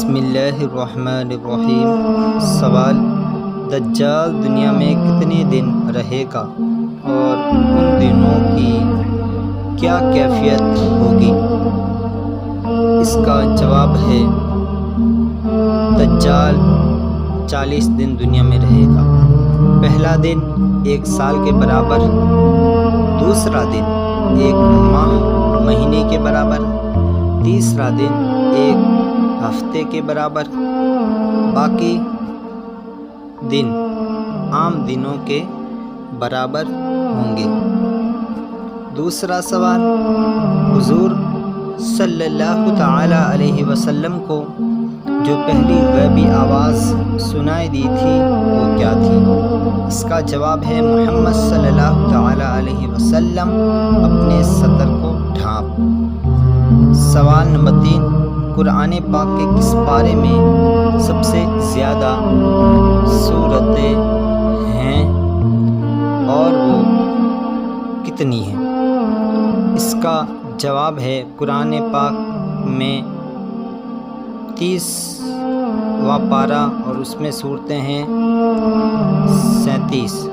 بسم اللہ الرحمن الرحیم۔ سوال: دجال دنیا میں کتنے دن رہے گا اور ان دنوں کی کیا کیفیت ہوگی؟ اس کا جواب ہے دجال 40 دن دنیا میں رہے گا۔ پہلا دن 1 سال کے برابر، دوسرا دن 1 ماہ مہینے کے برابر، تیسرا دن 1 ہفتے کے برابر، باقی دن عام دنوں کے برابر ہوں گے۔ دوسرا سوال: حضور صلی اللہ تعالی علیہ وسلم کو جو پہلی غیبی آواز سنائی دی تھی وہ کیا تھی؟ اس کا جواب ہے محمد صلی اللہ تعالی علیہ وسلم اپنے صدر کو ڈھانپ۔ سوال نمبر 3: قرآن پاک کے کس پارے میں سب سے زیادہ سورتیں ہیں اور وہ کتنی ہیں؟ اس کا جواب ہے قرآن پاک میں 30واں پارہ اور اس میں سورتیں ہیں 37۔